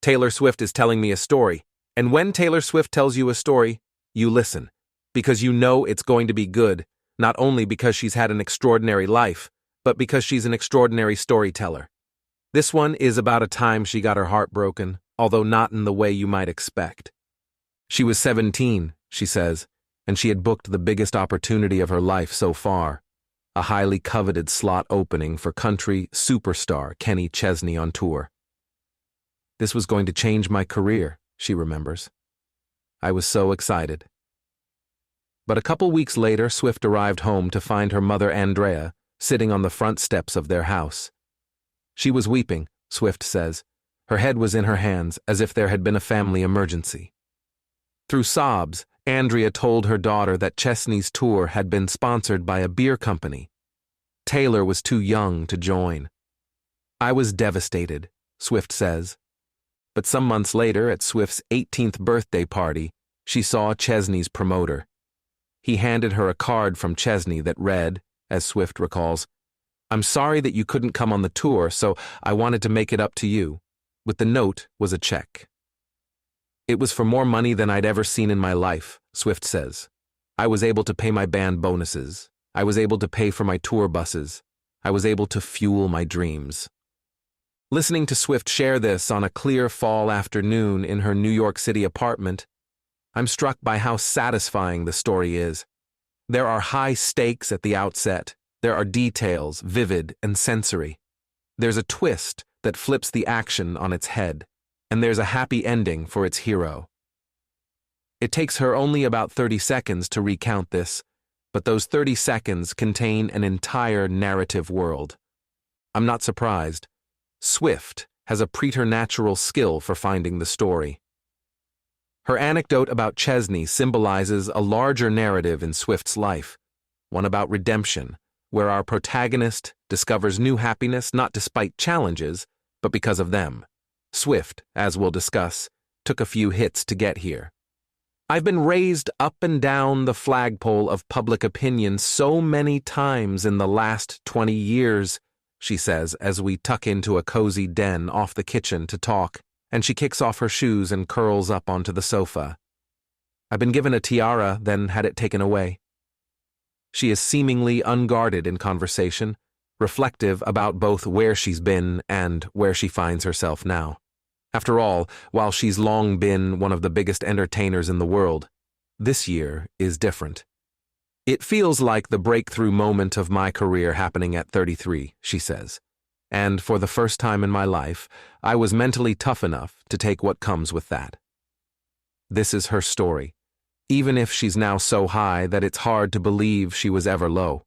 Taylor Swift is telling me a story. And when Taylor Swift tells you a story, you listen. Because you know it's going to be good, not only because she's had an extraordinary life, but because she's an extraordinary storyteller. This one is about a time she got her heart broken, although not in the way you might expect. She was 17, she says, and she had booked the biggest opportunity of her life so far, a highly coveted slot opening for country superstar Kenny Chesney on tour. This was going to change my career, she remembers. I was so excited. But a couple weeks later, Swift arrived home to find her mother Andrea sitting on the front steps of their house. She was weeping, Swift says. Her head was in her hands, as if there had been a family emergency. Through sobs, Andrea told her daughter that Chesney's tour had been sponsored by a beer company. Taylor was too young to join. I was devastated, Swift says. But some months later, at Swift's 18th birthday party, she saw Chesney's promoter. He handed her a card from Chesney that read, as Swift recalls, "I'm sorry that you couldn't come on the tour, so I wanted to make it up to you." With the note was a check. It was for more money than I'd ever seen in my life, Swift says. I was able to pay my band bonuses. I was able to pay for my tour buses. I was able to fuel my dreams. Listening to Swift share this on a clear fall afternoon in her New York City apartment, I'm struck by how satisfying the story is. There are high stakes at the outset. There are details, vivid and sensory. There's a twist that flips the action on its head, and there's a happy ending for its hero. It takes her only about 30 seconds to recount this, but those 30 seconds contain an entire narrative world. I'm not surprised. Swift has a preternatural skill for finding the story. Her anecdote about Chesney symbolizes a larger narrative in Swift's life, one about redemption, where our protagonist discovers new happiness not despite challenges, but because of them. Swift, as we'll discuss, took a few hits to get here. I've been raised up and down the flagpole of public opinion so many times in the last 20 years, she says as we tuck into a cozy den off the kitchen to talk, and she kicks off her shoes and curls up onto the sofa. I've been given a tiara, then had it taken away. She is seemingly unguarded in conversation, reflective about both where she's been and where she finds herself now. After all, while she's long been one of the biggest entertainers in the world, this year is different. It feels like the breakthrough moment of my career happening at 33, she says. And for the first time in my life, I was mentally tough enough to take what comes with that. This is her story, even if she's now so high that it's hard to believe she was ever low.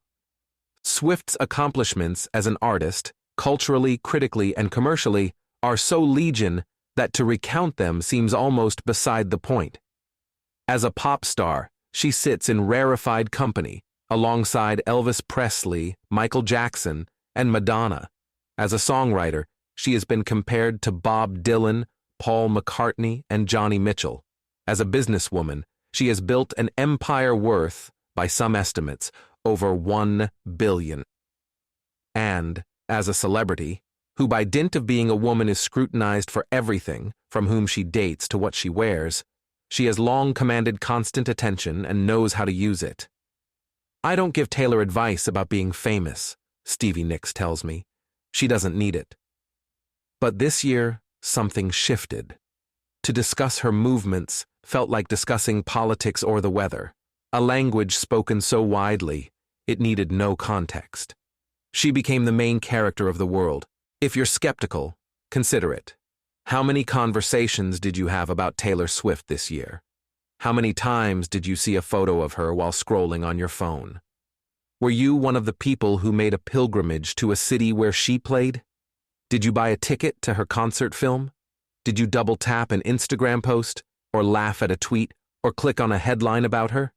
Swift's accomplishments as an artist, culturally, critically, and commercially, are so legion that to recount them seems almost beside the point. As a pop star, she sits in rarefied company, alongside Elvis Presley, Michael Jackson, and Madonna. As a songwriter, she has been compared to Bob Dylan, Paul McCartney, and Joni Mitchell. As a businesswoman, she has built an empire worth, by some estimates, over $1 billion. And, as a celebrity, who by dint of being a woman is scrutinized for everything, from whom she dates to what she wears, she has long commanded constant attention and knows how to use it. I don't give Taylor advice about being famous, Stevie Nicks tells me. She doesn't need it. But this year, something shifted. To discuss her movements felt like discussing politics or the weather, a language spoken so widely, it needed no context. She became the main character of the world. If you're skeptical, consider it. How many conversations did you have about Taylor Swift this year? How many times did you see a photo of her while scrolling on your phone? Were you one of the people who made a pilgrimage to a city where she played? Did you buy a ticket to her concert film? Did you double tap an Instagram post, or laugh at a tweet, or click on a headline about her?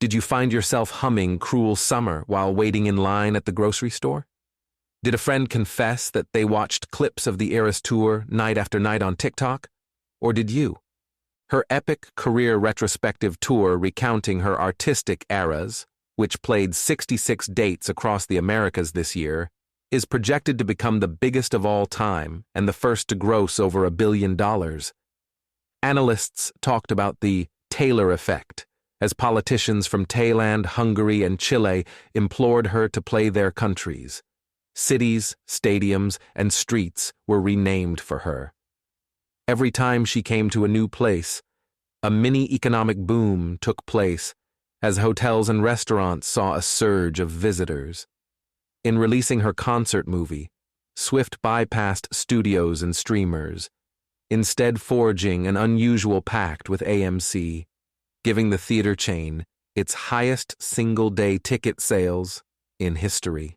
Did you find yourself humming Cruel Summer while waiting in line at the grocery store? Did a friend confess that they watched clips of the Eras Tour night after night on TikTok? Or did you? Her epic career retrospective tour recounting her artistic eras, which played 66 dates across the Americas this year, is projected to become the biggest of all time and the first to gross over $1 billion. Analysts talked about the Taylor effect, as politicians from Thailand, Hungary, and Chile implored her to play their countries. Cities, stadiums, and streets were renamed for her. Every time she came to a new place, a mini economic boom took place as hotels and restaurants saw a surge of visitors. In releasing her concert movie, Swift bypassed studios and streamers, instead forging an unusual pact with AMC, giving the theater chain its highest single-day ticket sales in history.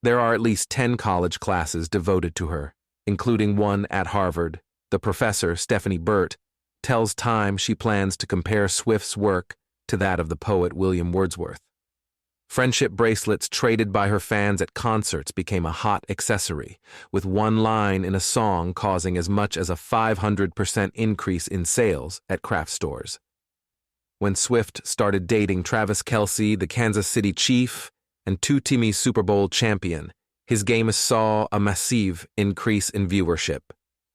There are at least 10 college classes devoted to her, including one at Harvard. The professor, Stephanie Burt, tells Time she plans to compare Swift's work to that of the poet William Wordsworth. Friendship bracelets traded by her fans at concerts became a hot accessory, with one line in a song causing as much as a 500% increase in sales at craft stores. When Swift started dating Travis Kelce, the Kansas City Chief, and two-time Super Bowl champion, his game saw a massive increase in viewership.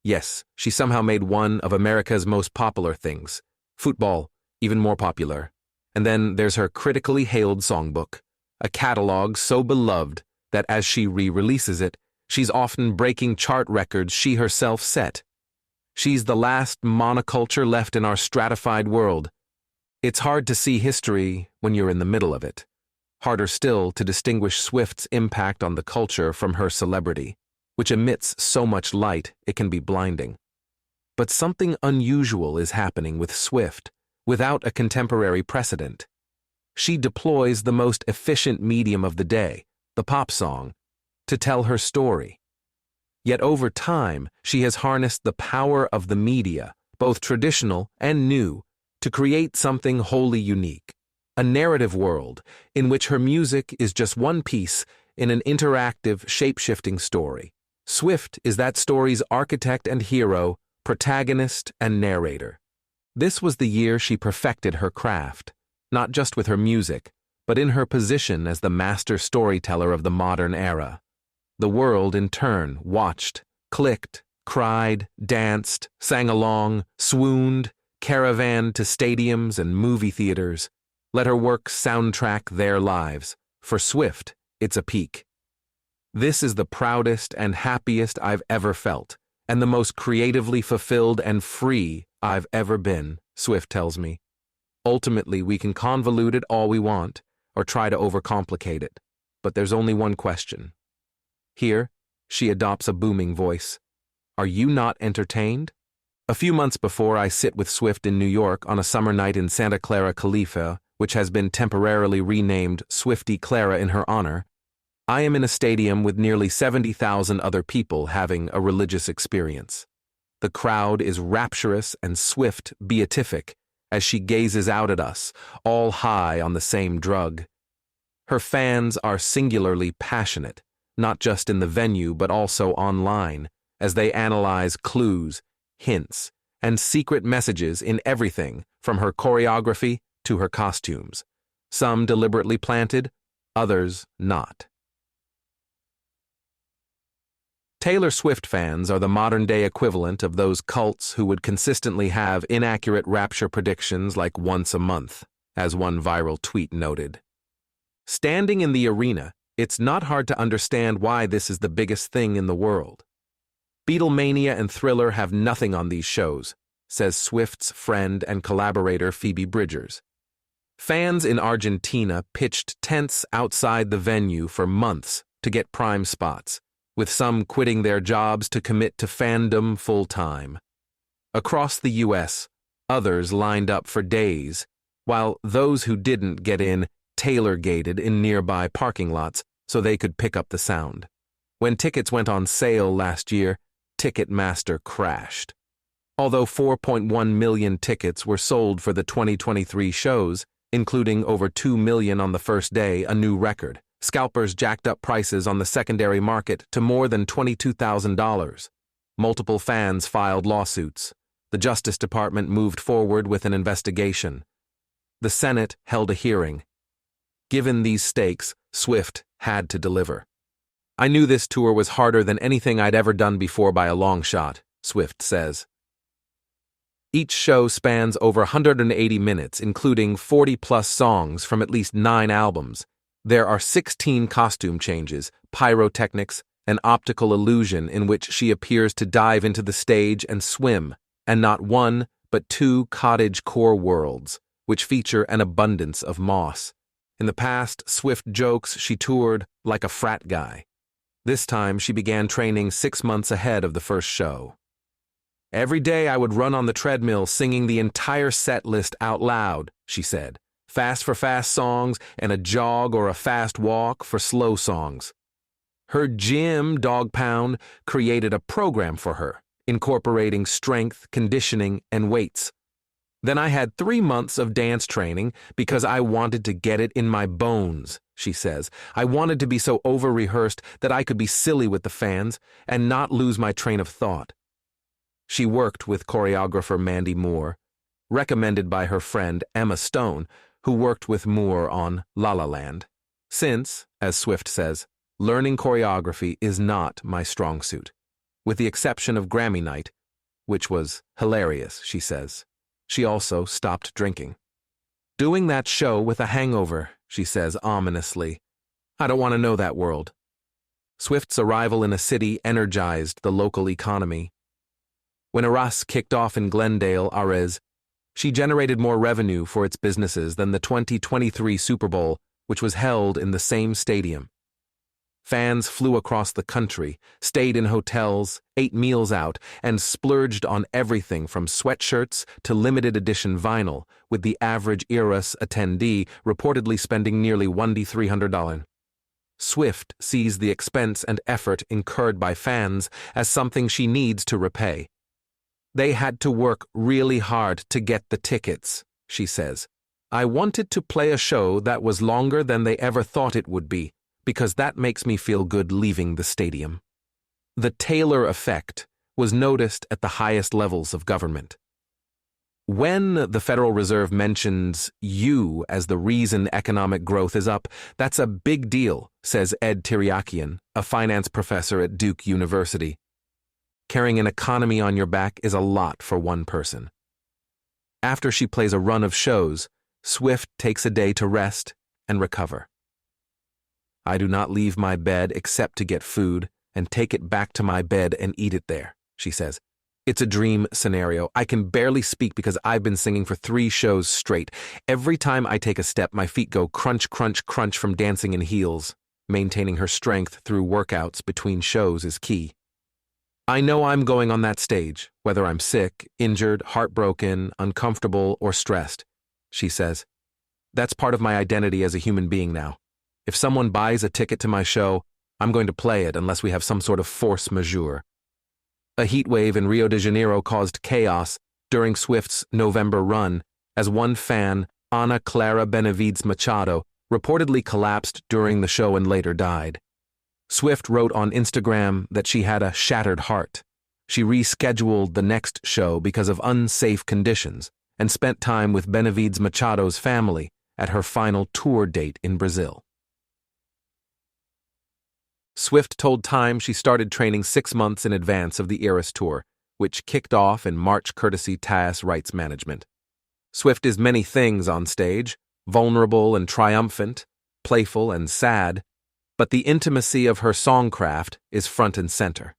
Yes, she somehow made one of America's most popular things, football, even more popular. And then there's her critically hailed songbook, a catalog so beloved that as she re-releases it, she's often breaking chart records she herself set. She's the last monoculture left in our stratified world. It's hard to see history when you're in the middle of it. Harder still to distinguish Swift's impact on the culture from her celebrity, which emits so much light it can be blinding. But something unusual is happening with Swift, without a contemporary precedent. She deploys the most efficient medium of the day, the pop song, to tell her story. Yet over time, she has harnessed the power of the media, both traditional and new, to create something wholly unique. A narrative world in which her music is just one piece in an interactive, shape-shifting story. Swift is that story's architect and hero, protagonist and narrator. This was the year she perfected her craft, not just with her music, but in her position as the master storyteller of the modern era. The world, in turn, watched, clicked, cried, danced, sang along, swooned, caravanned to stadiums and movie theaters. Let her work soundtrack their lives. For Swift, it's a peak. This is the proudest and happiest I've ever felt, and the most creatively fulfilled and free I've ever been, Swift tells me. Ultimately, we can convolute it all we want, or try to overcomplicate it, but there's only one question. Here, she adopts a booming voice. Are you not entertained? A few months before I sit with Swift in New York on a summer night in Santa Clara, California, which has been temporarily renamed Swifty Clara in her honor, I am in a stadium with nearly 70,000 other people having a religious experience. The crowd is rapturous and Swift beatific as she gazes out at us, all high on the same drug. Her fans are singularly passionate, not just in the venue but also online, as they analyze clues, hints, and secret messages in everything from her choreography to her costumes, some deliberately planted, others not. Taylor Swift fans are the modern-day equivalent of those cults who would consistently have inaccurate rapture predictions like once a month, as one viral tweet noted. Standing in the arena, it's not hard to understand why this is the biggest thing in the world. Beatlemania and Thriller have nothing on these shows, says Swift's friend and collaborator Phoebe Bridgers. Fans in Argentina pitched tents outside the venue for months to get prime spots, with some quitting their jobs to commit to fandom full-time. Across the U.S., others lined up for days, while those who didn't get in tailor-gated in nearby parking lots so they could pick up the sound. When tickets went on sale last year, Ticketmaster crashed. Although 4.1 million tickets were sold for the 2023 shows, including over 2 million on the first day, a new record, scalpers jacked up prices on the secondary market to more than $22,000. Multiple fans filed lawsuits. The Justice Department moved forward with an investigation. The Senate held a hearing. Given these stakes, Swift had to deliver. I knew this tour was harder than anything I'd ever done before by a long shot, Swift says. Each show spans over 180 minutes, including 40-plus songs from at least 9 albums. There are 16 costume changes, pyrotechnics, an optical illusion in which she appears to dive into the stage and swim, and not one, but 2 cottage core worlds, which feature an abundance of moss. In the past, Swift jokes she toured like a frat guy. This time, she began training 6 months ahead of the first show. Every day I would run on the treadmill singing the entire set list out loud, she said. Fast for fast songs and a jog or a fast walk for slow songs. Her gym, Dog Pound, created a program for her, incorporating strength, conditioning, and weights. Then I had 3 months of dance training because I wanted to get it in my bones, she says. I wanted to be so over-rehearsed that I could be silly with the fans and not lose my train of thought. She worked with choreographer Mandy Moore, recommended by her friend Emma Stone, who worked with Moore on La La Land. Since, as Swift says, learning choreography is not my strong suit, with the exception of Grammy night, which was hilarious, she says. She also stopped drinking. Doing that show with a hangover, she says ominously. I don't want to know that world. Swift's arrival in a city energized the local economy. When Arras kicked off in Glendale, Arez, she generated more revenue for its businesses than the 2023 Super Bowl, which was held in the same stadium. Fans flew across the country, stayed in hotels, ate meals out, and splurged on everything from sweatshirts to limited edition vinyl, with the average Eras attendee reportedly spending nearly $1,300. Swift sees the expense and effort incurred by fans as something she needs to repay. They had to work really hard to get the tickets, she says. I wanted to play a show that was longer than they ever thought it would be, because that makes me feel good leaving the stadium. The Taylor effect was noticed at the highest levels of government. When the Federal Reserve mentions you as the reason economic growth is up, that's a big deal, says Ed Tiriakian, a finance professor at Duke University. Carrying an economy on your back is a lot for one person. After she plays a run of shows, Swift takes a day to rest and recover. I do not leave my bed except to get food and take it back to my bed and eat it there, she says. It's a dream scenario. I can barely speak because I've been singing for 3 shows straight. Every time I take a step, my feet go crunch, crunch, crunch from dancing in heels. Maintaining her strength through workouts between shows is key. I know I'm going on that stage, whether I'm sick, injured, heartbroken, uncomfortable, or stressed, she says. That's part of my identity as a human being now. If someone buys a ticket to my show, I'm going to play it unless we have some sort of force majeure. A heat wave in Rio de Janeiro caused chaos during Swift's November run, as one fan, Ana Clara Benavides Machado, reportedly collapsed during the show and later died. Swift wrote on Instagram that she had a shattered heart. She rescheduled the next show because of unsafe conditions and spent time with Benavides Machado's family at her final tour date in Brazil. Swift told Time she started training 6 months in advance of the Eras tour, which kicked off in March courtesy Tass Rights Management. Swift is many things on stage, vulnerable and triumphant, playful and sad, but the intimacy of her songcraft is front and center.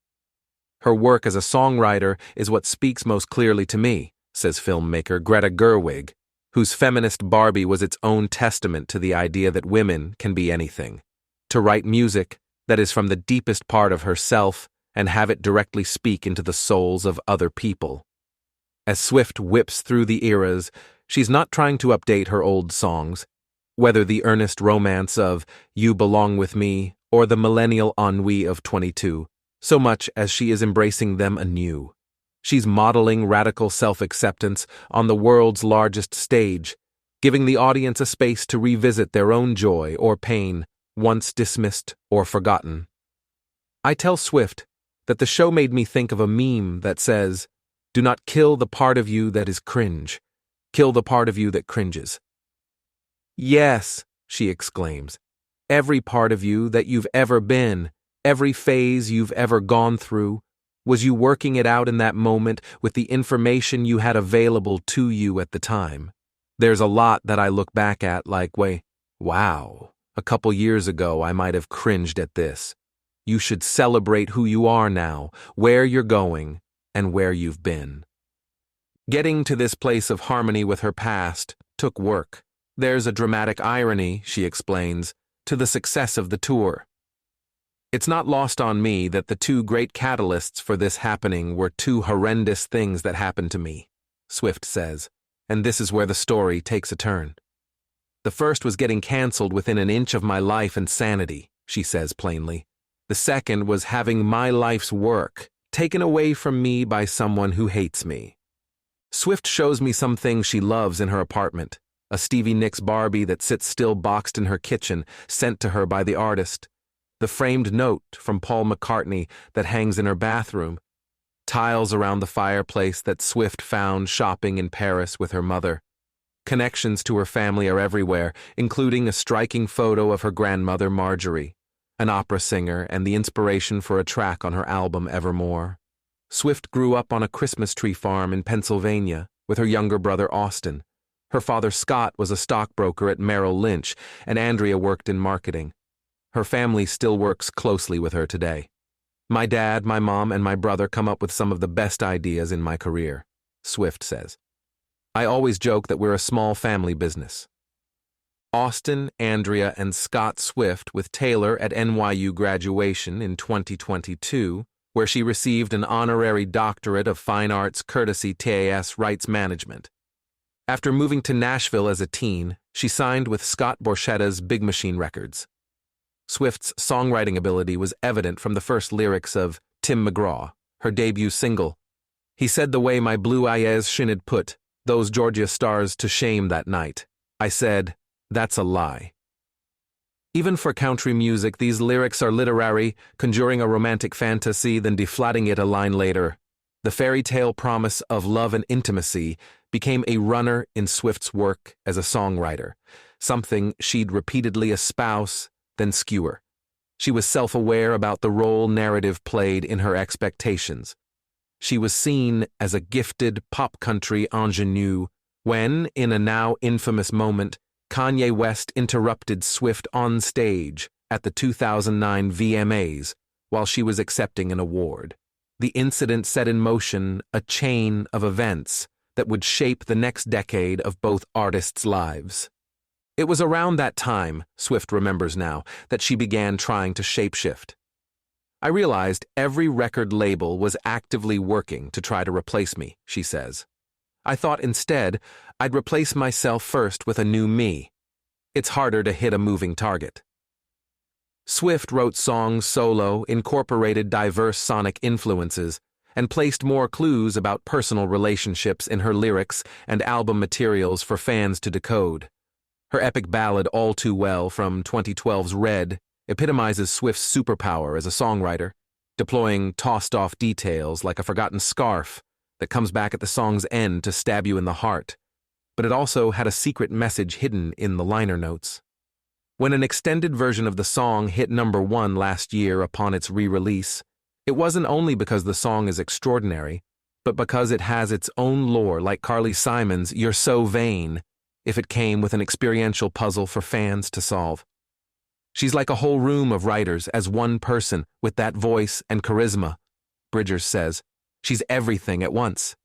Her work as a songwriter is what speaks most clearly to me, says filmmaker Greta Gerwig, whose feminist Barbie was its own testament to the idea that women can be anything. To write music that is from the deepest part of herself and have it directly speak into the souls of other people. As Swift whips through the eras, she's not trying to update her old songs, whether the earnest romance of You Belong With Me or the millennial ennui of 22, so much as she is embracing them anew. She's modeling radical self-acceptance on the world's largest stage, giving the audience a space to revisit their own joy or pain, once dismissed or forgotten. I tell Swift that the show made me think of a meme that says, "Do not kill the part of you that is cringe. Kill the part of you that cringes." Yes, she exclaims, every part of you that you've ever been, Every phase you've ever gone through? Was you working it out in that moment with the information you had available to you at the time? There's a lot that I look back at like, wow, a couple years ago I might have cringed at this. You should celebrate who you are now, where you're going, and where you've been. Getting to this place of harmony with her past took work. There's a dramatic irony, she explains, to the success of the tour. It's not lost on me that the two great catalysts for this happening were two horrendous things that happened to me, Swift says, and this is where the story takes a turn. The first was getting canceled within an inch of my life and sanity, she says plainly. The second was having my life's work taken away from me by someone who hates me. Swift shows me some things she loves in her apartment, a Stevie Nicks Barbie that sits still boxed in her kitchen, sent to her by the artist, the framed note from Paul McCartney that hangs in her bathroom, tiles around the fireplace that Swift found shopping in Paris with her mother. Connections to her family are everywhere, including a striking photo of her grandmother Marjorie, an opera singer and the inspiration for a track on her album Evermore. Swift grew up on a Christmas tree farm in Pennsylvania with her younger brother Austin. Her father Scott was a stockbroker at Merrill Lynch, and Andrea worked in marketing. Her family still works closely with her today. My dad, my mom, and my brother come up with some of the best ideas in my career, Swift says. I always joke that we're a small family business. Austin, Andrea, and Scott Swift with Taylor at NYU graduation in 2022, where she received an honorary doctorate of fine arts courtesy TAS Rights Management. After moving to Nashville as a teen, she signed with Scott Borchetta's Big Machine Records. Swift's songwriting ability was evident from the first lyrics of Tim McGraw, her debut single. He said the way my blue eyes shined put those Georgia stars to shame that night. I said, that's a lie. Even for country music, these lyrics are literary, conjuring a romantic fantasy, then deflating it a line later. The fairy tale promise of love and intimacy became a runner in Swift's work as a songwriter, something she'd repeatedly espouse, then skewer. She was self-aware about the role narrative played in her expectations. She was seen as a gifted pop country ingenue when, in a now infamous moment, Kanye West interrupted Swift on stage at the 2009 VMAs while she was accepting an award. The incident set in motion a chain of events that would shape the next decade of both artists' lives. It was around that time, Swift remembers now, that she began trying to shapeshift. I realized every record label was actively working to try to replace me, she says. I thought instead I'd replace myself first with a new me. It's harder to hit a moving target. Swift wrote songs solo, incorporated diverse sonic influences, and placed more clues about personal relationships in her lyrics and album materials for fans to decode. Her epic ballad All Too Well from 2012's Red epitomizes Swift's superpower as a songwriter, deploying tossed-off details like a forgotten scarf that comes back at the song's end to stab you in the heart. But it also had a secret message hidden in the liner notes. When an extended version of the song hit #1 last year upon its re-release, it wasn't only because the song is extraordinary, but because it has its own lore like Carly Simon's You're So Vain, if it came with an experiential puzzle for fans to solve. She's like a whole room of writers as one person with that voice and charisma, Bridgers says. She's everything at once.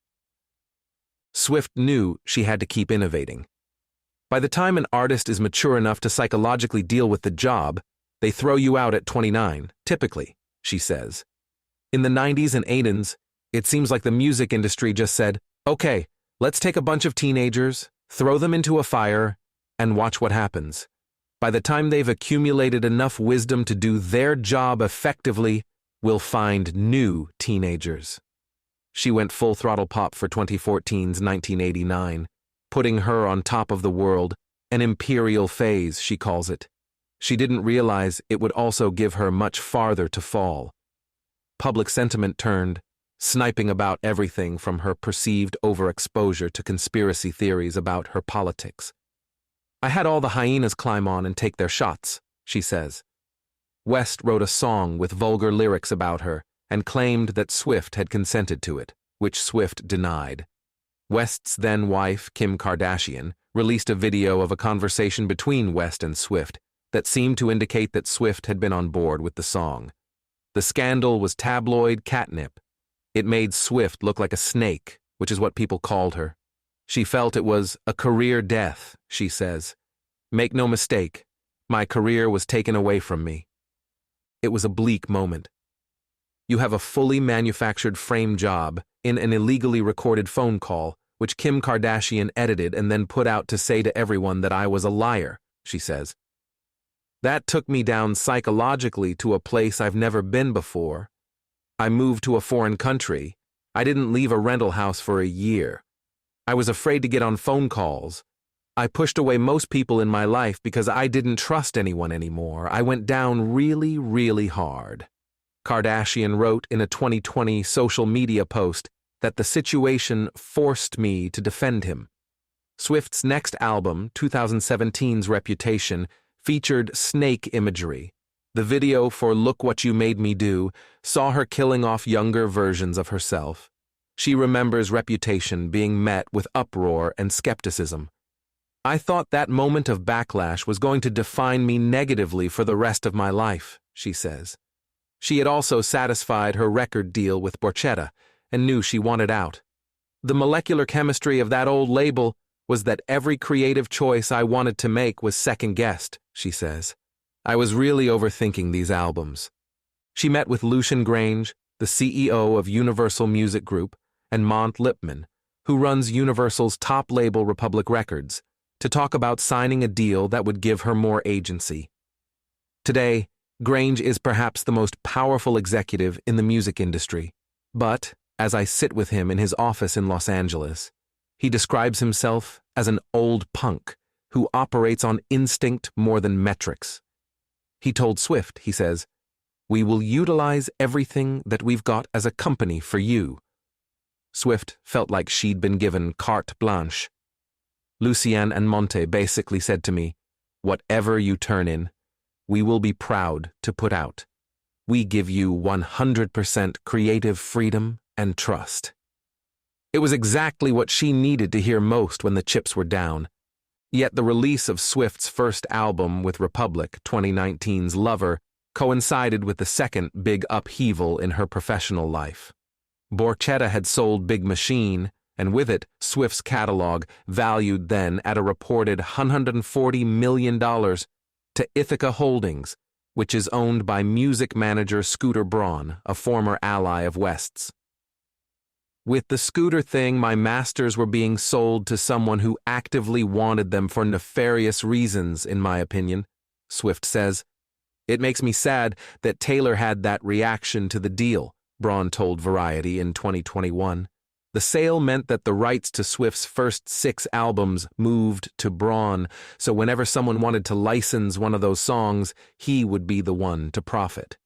Swift knew she had to keep innovating. By the time an artist is mature enough to psychologically deal with the job, they throw you out at 29, typically, she says. In the 90s and 80s, it seems like the music industry just said, okay, let's take a bunch of teenagers, throw them into a fire, and watch what happens. By the time they've accumulated enough wisdom to do their job effectively, we'll find new teenagers. She went full throttle pop for 2014's 1989, putting her on top of the world, an imperial phase, she calls it. She didn't realize it would also give her much farther to fall. Public sentiment turned, sniping about everything from her perceived overexposure to conspiracy theories about her politics. I had all the hyenas climb on and take their shots, she says. West wrote a song with vulgar lyrics about her and claimed that Swift had consented to it, which Swift denied. West's then-wife, Kim Kardashian, released a video of a conversation between West and Swift that seemed to indicate that Swift had been on board with the song. The scandal was tabloid catnip. It made Swift look like a snake, which is what people called her. She felt it was a career death, she says. Make no mistake, my career was taken away from me. It was a bleak moment. You have a fully manufactured frame job in an illegally recorded phone call, which Kim Kardashian edited and then put out to say to everyone that I was a liar, she says. That took me down psychologically to a place I've never been before. I moved to a foreign country. I didn't leave a rental house for a year. I was afraid to get on phone calls. I pushed away most people in my life because I didn't trust anyone anymore. I went down really, really hard. Kardashian wrote in a 2020 social media post that the situation forced me to defend him. Swift's next album, 2017's Reputation, featured snake imagery. The video for Look What You Made Me Do saw her killing off younger versions of herself. She remembers Reputation being met with uproar and skepticism. I thought that moment of backlash was going to define me negatively for the rest of my life, she says. She had also satisfied her record deal with Borchetta and knew she wanted out. The molecular chemistry of that old label was that every creative choice I wanted to make was second-guessed, she says. I was really overthinking these albums. She met with Lucian Grange, the CEO of Universal Music Group, and Mont Lipman, who runs Universal's top label Republic Records, to talk about signing a deal that would give her more agency. Today, Grange is perhaps the most powerful executive in the music industry, but, as I sit with him in his office in Los Angeles, he describes himself as an old punk who operates on instinct more than metrics. He told Swift, he says, "We will utilize everything that we've got as a company for you." Swift felt like she'd been given carte blanche. Lucian and Monte basically said to me, "Whatever you turn in, we will be proud to put out. We give you 100% creative freedom and trust." It was exactly what she needed to hear most when the chips were down. Yet the release of Swift's first album with Republic, 2019's Lover, coincided with the second big upheaval in her professional life. Borchetta had sold Big Machine, and with it, Swift's catalog, valued then at a reported $140 million, to Ithaca Holdings, which is owned by music manager Scooter Braun, a former ally of West's. With the Scooter thing, my masters were being sold to someone who actively wanted them for nefarious reasons, in my opinion, Swift says. It makes me sad that Taylor had that reaction to the deal, Braun told Variety in 2021. The sale meant that the rights to Swift's first 6 albums moved to Braun, so whenever someone wanted to license one of those songs, he would be the one to profit.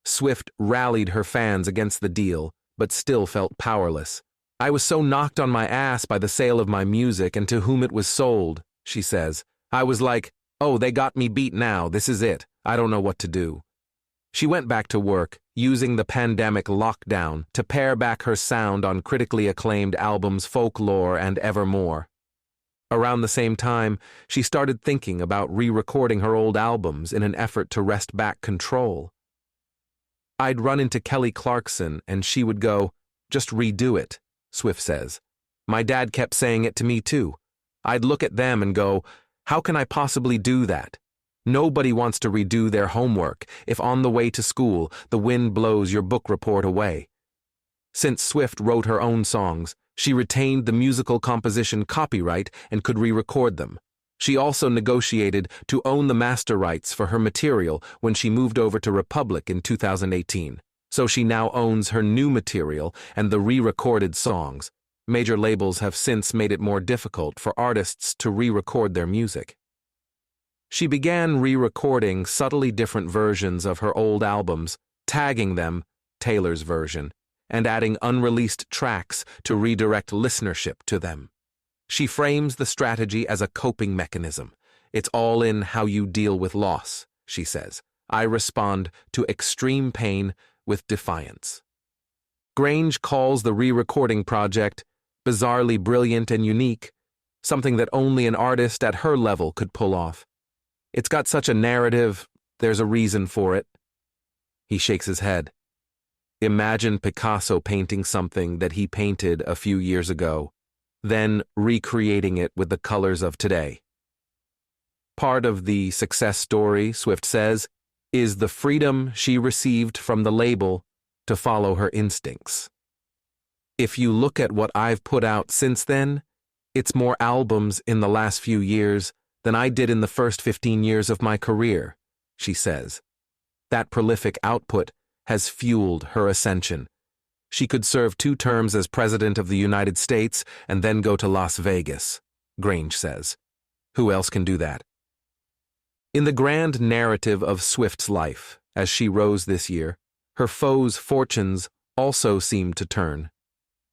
Swift rallied her fans against the deal, but still felt powerless. "I was so knocked on my ass by the sale of my music and to whom it was sold," she says. "I was like, oh, they got me beat now, this is it, I don't know what to do." She went back to work, using the pandemic lockdown to pare back her sound on critically acclaimed albums Folklore and Evermore. Around the same time, she started thinking about re-recording her old albums in an effort to wrest back control. "I'd run into Kelly Clarkson and she would go, 'Just redo it,'" Swift says. "My dad kept saying it to me too. I'd look at them and go, 'How can I possibly do that?' Nobody wants to redo their homework if on the way to school the wind blows your book report away." Since Swift wrote her own songs, she retained the musical composition copyright and could re-record them. She also negotiated to own the master rights for her material when she moved over to Republic in 2018, so she now owns her new material and the re-recorded songs. Major labels have since made it more difficult for artists to re-record their music. She began re-recording subtly different versions of her old albums, tagging them Taylor's version, and adding unreleased tracks to redirect listenership to them. She frames the strategy as a coping mechanism. "It's all in how you deal with loss," she says. I respond to extreme pain with defiance. Grange calls the re-recording project bizarrely brilliant and unique, something that only an artist at her level could pull off. It's got such a narrative, there's a reason for it. He shakes his head. Imagine Picasso painting something that he painted a few years ago, then recreating it with the colors of today. Part of the success story, Swift says, is the freedom she received from the label to follow her instincts. If you look at what I've put out since then, it's more albums in the last few years than I did in the first 15 years of my career, she says. That prolific output has fueled her ascension. She could serve 2 terms as President of the United States and then go to Las Vegas, Grange says. Who else can do that? In the grand narrative of Swift's life, as she rose this year, her foes' fortunes also seemed to turn.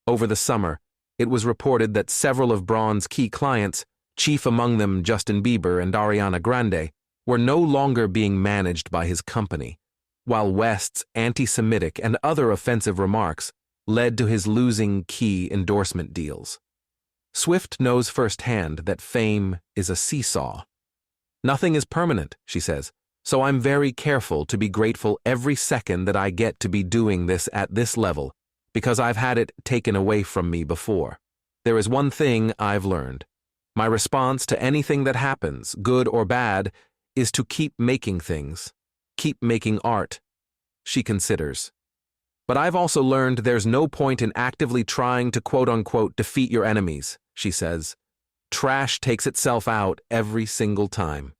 Over the summer, it was reported that several of Braun's key clients, chief among them Justin Bieber and Ariana Grande, were no longer being managed by his company, while West's anti-Semitic and other offensive remarks led to his losing key endorsement deals. Swift knows firsthand that fame is a seesaw. Nothing is permanent, she says, so I'm very careful to be grateful every second that I get to be doing this at this level, because I've had it taken away from me before. There is one thing I've learned. My response to anything that happens, good or bad, is to keep making things, keep making art. She considers. But I've also learned there's no point in actively trying to quote-unquote defeat your enemies, she says. Trash takes itself out every single time.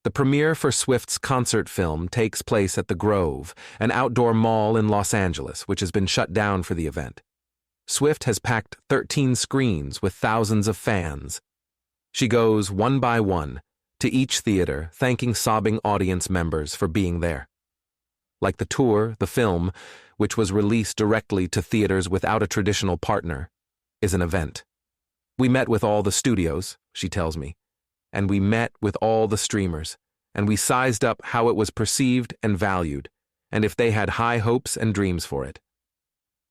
The premiere for Swift's concert film takes place at the Grove, an outdoor mall in Los Angeles, which has been shut down for the event. Swift has packed 13 screens with thousands of fans. She goes one by one to each theater, thanking sobbing audience members for being there. Like the tour, the film, which was released directly to theaters without a traditional partner, is an event. We met with all the studios, she tells me, and we met with all the streamers, and we sized up how it was perceived and valued, and if they had high hopes and dreams for it.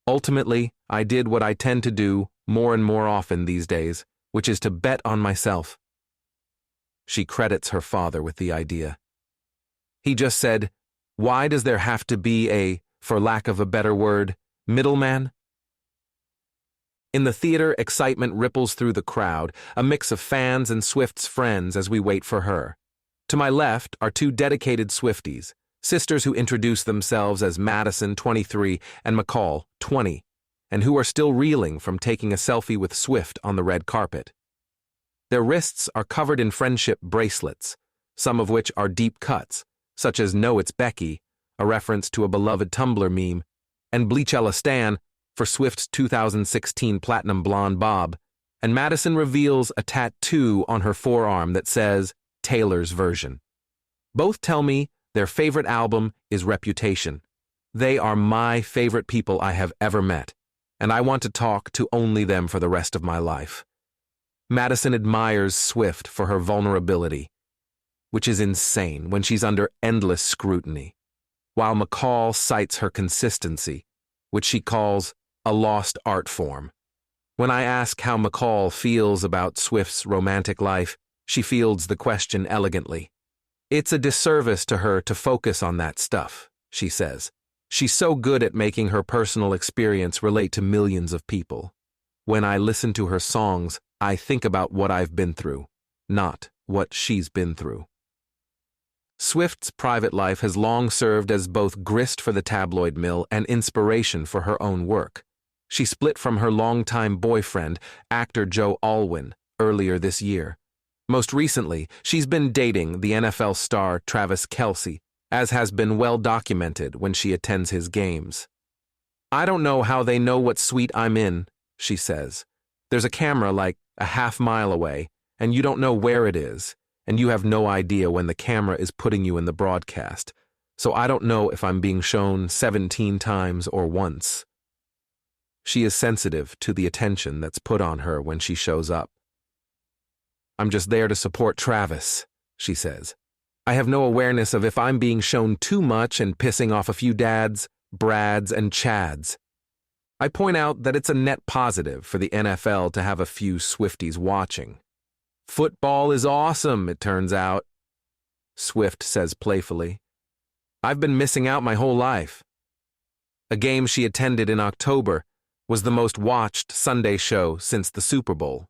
Ultimately, I did what I tend to do more and more often these days, which is to bet on myself. She credits her father with the idea. He just said, "Why does there have to be a, for lack of a better word, middleman?" In the theater, excitement ripples through the crowd, a mix of fans and Swift's friends as we wait for her. To my left are 2 dedicated Swifties, sisters who introduce themselves as Madison, 23, and McCall, 20, and who are still reeling from taking a selfie with Swift on the red carpet. Their wrists are covered in friendship bracelets, some of which are deep cuts, such as "No, It's Becky," a reference to a beloved Tumblr meme, and "Bleach Ella Stan" for Swift's 2016 Platinum Blonde Bob, and Madison reveals a tattoo on her forearm that says Taylor's version. Both tell me their favorite album is Reputation. They are my favorite people I have ever met, and I want to talk to only them for the rest of my life. Madison admires Swift for her vulnerability, which is insane when she's under endless scrutiny, while McCall cites her consistency, which she calls a lost art form. When I ask how McCall feels about Swift's romantic life, she fields the question elegantly. It's a disservice to her to focus on that stuff, she says. She's so good at making her personal experience relate to millions of people. When I listen to her songs, I think about what I've been through, not what she's been through. Swift's private life has long served as both grist for the tabloid mill and inspiration for her own work. She split from her longtime boyfriend, actor Joe Alwyn, earlier this year. Most recently, she's been dating the NFL star Travis Kelce, as has been well documented when she attends his games. "I don't know how they know what suite I'm in," she says. "There's a camera like a half-mile away, and you don't know where it is, and you have no idea when the camera is putting you in the broadcast, so I don't know if I'm being shown 17 times or once." She is sensitive to the attention that's put on her when she shows up. "I'm just there to support Travis," she says. I have no awareness of if I'm being shown too much and pissing off a few dads, Brads, and Chads. I point out that it's a net positive for the NFL to have a few Swifties watching. Football is awesome, it turns out, Swift says playfully. I've been missing out my whole life. A game she attended in October was the most watched Sunday show since the Super Bowl.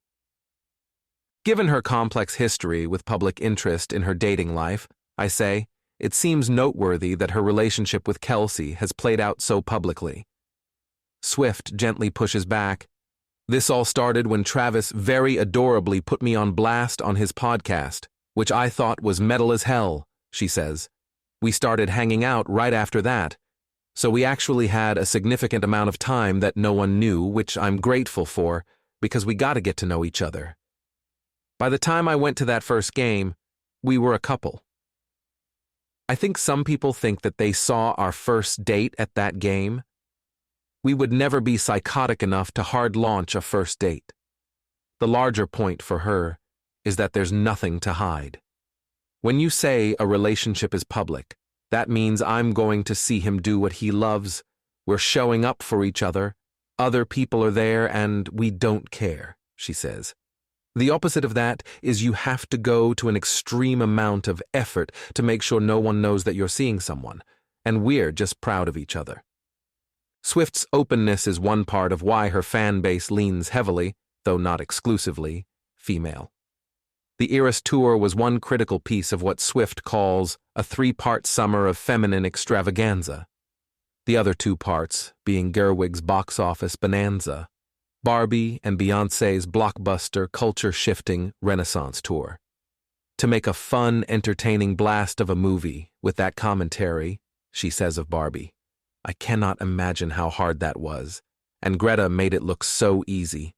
Given her complex history with public interest in her dating life, I say, it seems noteworthy that her relationship with Kelsey has played out so publicly. Swift gently pushes back. This all started when Travis very adorably put me on blast on his podcast, which I thought was metal as hell, she says. We started hanging out right after that, so we actually had a significant amount of time that no one knew, which I'm grateful for, because we got to get to know each other. By the time I went to that first game, we were a couple. I think some people think that they saw our first date at that game. We would never be psychotic enough to hard launch a first date. The larger point for her is that there's nothing to hide. When you say a relationship is public, that means I'm going to see him do what he loves, we're showing up for each other people are there, and we don't care, she says. The opposite of that is you have to go to an extreme amount of effort to make sure no one knows that you're seeing someone, and we're just proud of each other. Swift's openness is one part of why her fan base leans heavily, though not exclusively, female. The Eras Tour was one critical piece of what Swift calls a 3-part summer of feminine extravaganza. The other 2 parts being Gerwig's box office bonanza, Barbie and Beyoncé's blockbuster culture-shifting Renaissance tour. To make a fun, entertaining blast of a movie with that commentary, she says of Barbie, I cannot imagine how hard that was, and Greta made it look so easy.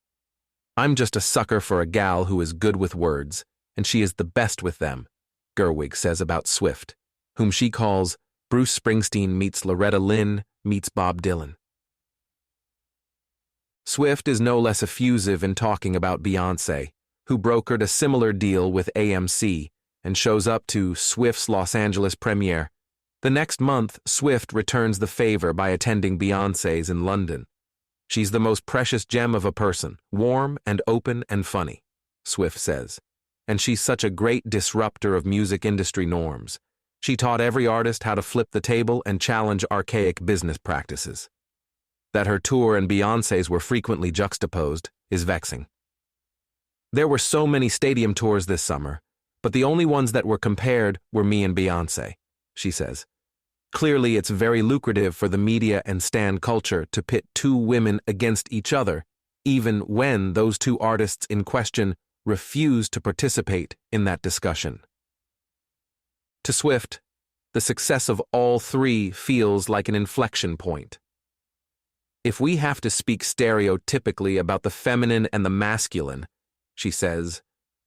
I'm just a sucker for a gal who is good with words, and she is the best with them, Gerwig says about Swift, whom she calls Bruce Springsteen meets Loretta Lynn meets Bob Dylan. Swift is no less effusive in talking about Beyoncé, who brokered a similar deal with AMC and shows up to Swift's Los Angeles premiere. The next month, Swift returns the favor by attending Beyoncé's in London. She's the most precious gem of a person, warm and open and funny, Swift says. And she's such a great disruptor of music industry norms. She taught every artist how to flip the table and challenge archaic business practices. That her tour and Beyoncé's were frequently juxtaposed is vexing. There were so many stadium tours this summer, but the only ones that were compared were me and Beyoncé, she says. Clearly, it's very lucrative for the media and stan culture to pit 2 women against each other, even when those 2 artists in question refuse to participate in that discussion. To Swift, the success of all 3 feels like an inflection point. If we have to speak stereotypically about the feminine and the masculine, she says,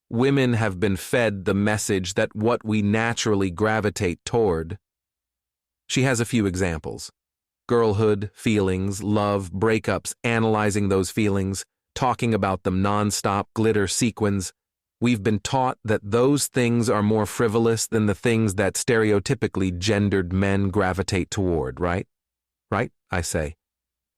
women have been fed the message that what we naturally gravitate toward. She has a few examples. Girlhood, feelings, love, breakups, analyzing those feelings, talking about them nonstop, glitter, sequins. We've been taught that those things are more frivolous than the things that stereotypically gendered men gravitate toward, right? Right, I say.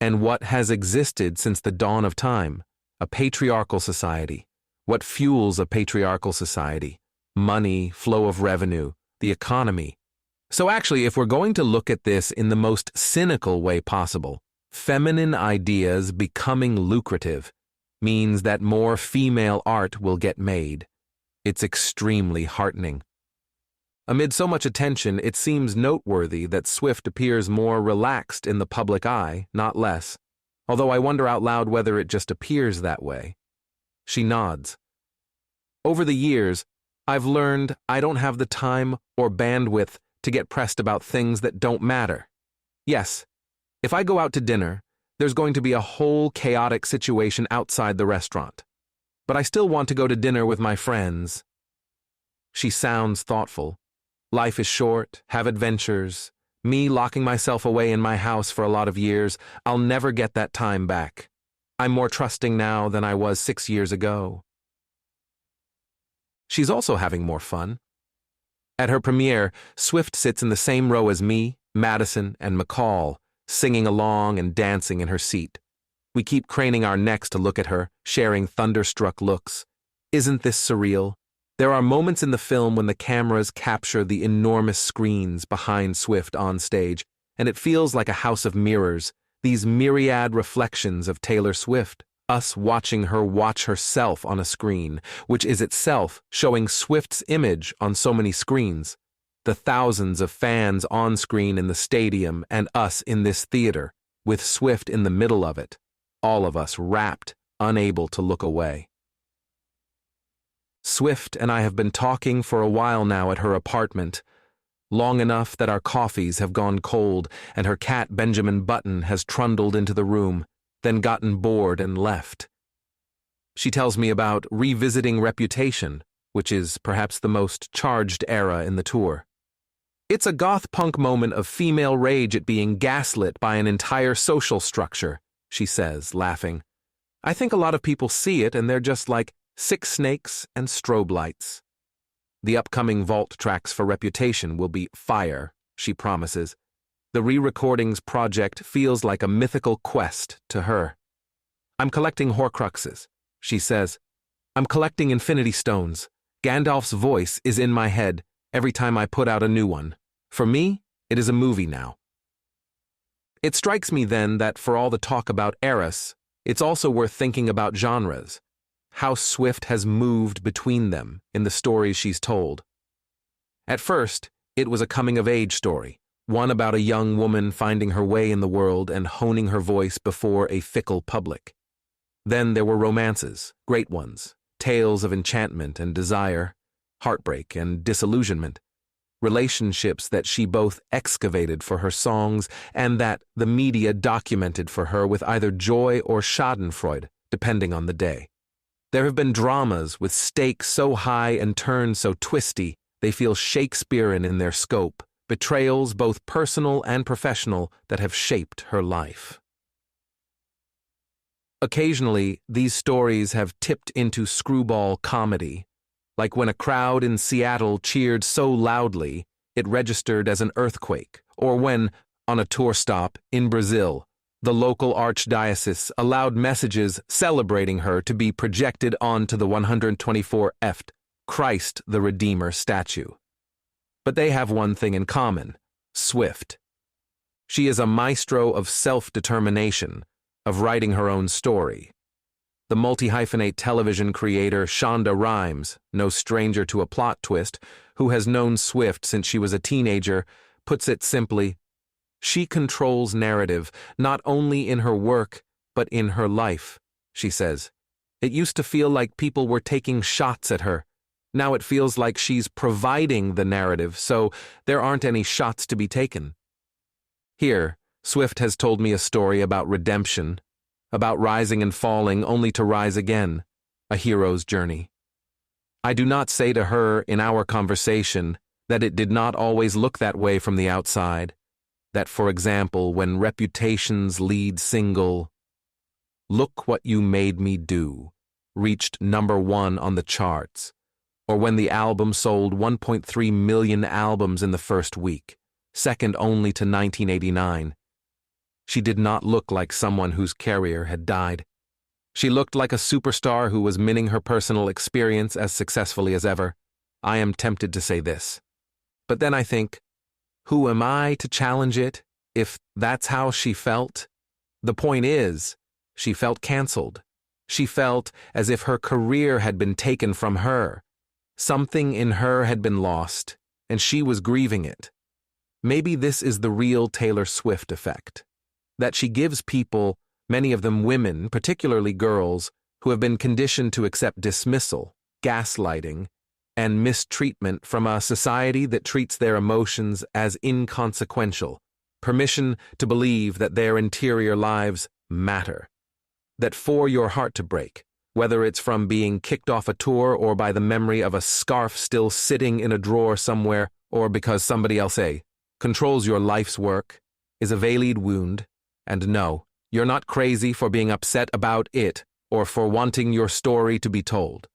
And what has existed since the dawn of time? A patriarchal society. What fuels a patriarchal society? Money, flow of revenue, the economy. So actually, if we're going to look at this in the most cynical way possible, feminine ideas becoming lucrative means that more female art will get made. It's extremely heartening. Amid so much attention, it seems noteworthy that Swift appears more relaxed in the public eye, not less, although I wonder out loud whether it just appears that way. She nods. Over the years, I've learned I don't have the time or bandwidth to get pressed about things that don't matter. Yes, if I go out to dinner, there's going to be a whole chaotic situation outside the restaurant. But I still want to go to dinner with my friends. She sounds thoughtful. Life is short, have adventures. Me locking myself away in my house for a lot of years, I'll never get that time back. I'm more trusting now than I was 6 years ago. She's also having more fun. At her premiere, Swift sits in the same row as me, Madison, and McCall, singing along and dancing in her seat. We keep craning our necks to look at her, sharing thunderstruck looks. Isn't this surreal? There are moments in the film when the cameras capture the enormous screens behind Swift on stage, and it feels like a house of mirrors, these myriad reflections of Taylor Swift, us watching her watch herself on a screen, which is itself showing Swift's image on so many screens. The thousands of fans on screen in the stadium and us in this theater, with Swift in the middle of it, all of us rapt, unable to look away. Swift and I have been talking for a while now at her apartment, long enough that our coffees have gone cold and her cat Benjamin Button has trundled into the room, then gotten bored and left. She tells me about revisiting Reputation, which is perhaps the most charged era in the tour. It's a goth punk moment of female rage at being gaslit by an entire social structure, she says, laughing. I think a lot of people see it and they're just like sick snakes and strobe lights. The upcoming vault tracks for Reputation will be fire, she promises. The re-recordings project feels like a mythical quest to her. I'm collecting Horcruxes, she says. I'm collecting Infinity Stones. Gandalf's voice is in my head every time I put out a new one. For me, it is a movie now. It strikes me then that for all the talk about eras, it's also worth thinking about genres. How Swift has moved between them in the stories she's told. At first, it was a coming-of-age story, one about a young woman finding her way in the world and honing her voice before a fickle public. Then there were romances, great ones, tales of enchantment and desire, heartbreak and disillusionment, relationships that she both excavated for her songs and that the media documented for her with either joy or schadenfreude, depending on the day. There have been dramas with stakes so high and turns so twisty they feel Shakespearean in their scope, betrayals both personal and professional that have shaped her life. Occasionally, these stories have tipped into screwball comedy, like when a crowd in Seattle cheered so loudly it registered as an earthquake, or when, on a tour stop in Brazil, the local archdiocese allowed messages celebrating her to be projected onto the 124th Christ the Redeemer statue. But they have one thing in common: Swift. She is a maestro of self-determination, of writing her own story. The multi-hyphenate television creator Shonda Rhimes, no stranger to a plot twist, who has known Swift since she was a teenager, puts it simply: she controls narrative, not only in her work, but in her life, she says. It used to feel like people were taking shots at her. Now it feels like she's providing the narrative, so there aren't any shots to be taken. Here, Swift has told me a story about redemption, about rising and falling only to rise again, a hero's journey. I do not say to her in our conversation that it did not always look that way from the outside, that, for example, when Reputation's lead single, "Look What You Made Me Do," reached #1 on the charts, or when the album sold 1.3 million albums in the first week, second only to 1989, she did not look like someone whose career had died. She looked like a superstar who was minning her personal experience as successfully as ever. I am tempted to say this. But then I think, who am I to challenge it, if that's how she felt? The point is, she felt canceled. She felt as if her career had been taken from her. Something in her had been lost, and she was grieving it. Maybe this is the real Taylor Swift effect, that she gives people, many of them women, particularly girls, who have been conditioned to accept dismissal, gaslighting, and mistreatment from a society that treats their emotions as inconsequential, permission to believe that their interior lives matter, that for your heart to break, whether it's from being kicked off a tour or by the memory of a scarf still sitting in a drawer somewhere, or because somebody else controls your life's work, is a veiled wound, and no, you're not crazy for being upset about it or for wanting your story to be told.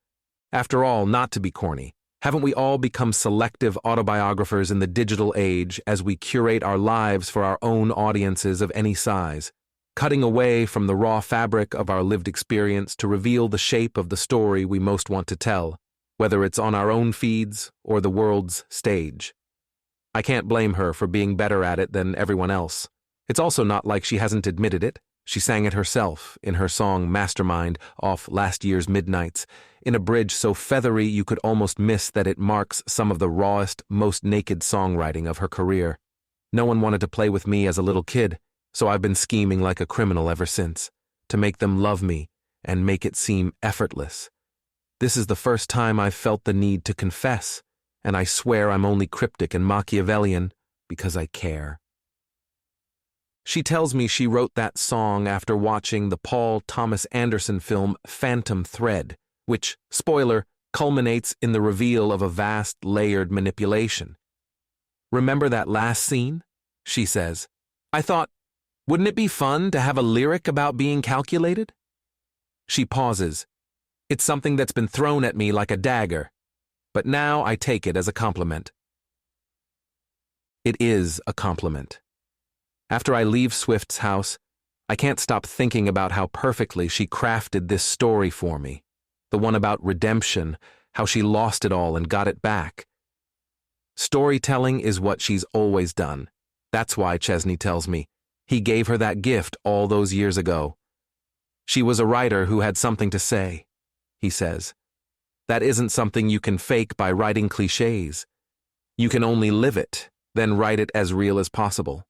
After all, not to be corny, Haven't we all become selective autobiographers in the digital age as we curate our lives for our own audiences of any size, cutting away from the raw fabric of our lived experience to reveal the shape of the story we most want to tell, whether it's on our own feeds or the world's stage? I can't blame her for being better at it than everyone else. It's also not like she hasn't admitted it. She sang it herself in her song Mastermind off last year's Midnights, in a bridge so feathery you could almost miss that it marks some of the rawest, most naked songwriting of her career. No one wanted to play with me as a little kid, so I've been scheming like a criminal ever since, to make them love me and make it seem effortless. This is the first time I've felt the need to confess, and I swear I'm only cryptic and Machiavellian because I care. She tells me she wrote that song after watching the Paul Thomas Anderson film Phantom Thread, which, spoiler, culminates in the reveal of a vast, layered manipulation. Remember that last scene? She says. I thought, wouldn't it be fun to have a lyric about being calculated? She pauses. It's something that's been thrown at me like a dagger, but now I take it as a compliment. It is a compliment. After I leave Swift's house, I can't stop thinking about how perfectly she crafted this story for me. The one about redemption, how she lost it all and got it back. Storytelling is what she's always done. That's why, Chesney tells me, he gave her that gift all those years ago. She was a writer who had something to say, he says. That isn't something you can fake by writing cliches. You can only live it, then write it as real as possible.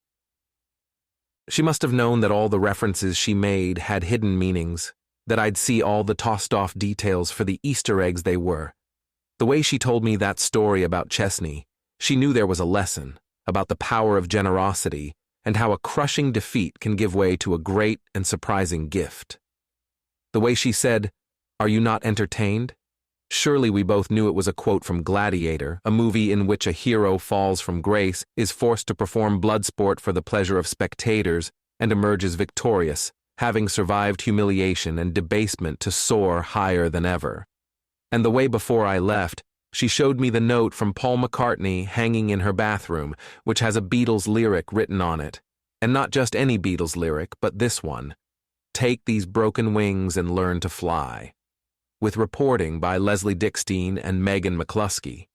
She must have known that all the references she made had hidden meanings, that I'd see all the tossed-off details for the Easter eggs they were. The way she told me that story about Chesney, she knew there was a lesson about the power of generosity and how a crushing defeat can give way to a great and surprising gift. The way she said, "Are you not entertained?" Surely we both knew it was a quote from Gladiator, a movie in which a hero falls from grace, is forced to perform blood sport for the pleasure of spectators, and emerges victorious, having survived humiliation and debasement to soar higher than ever. And the way before I left, she showed me the note from Paul McCartney hanging in her bathroom, which has a Beatles lyric written on it. And not just any Beatles lyric, but this one. Take these broken wings and learn to fly. With reporting by Leslie Dickstein and Megan McCluskey.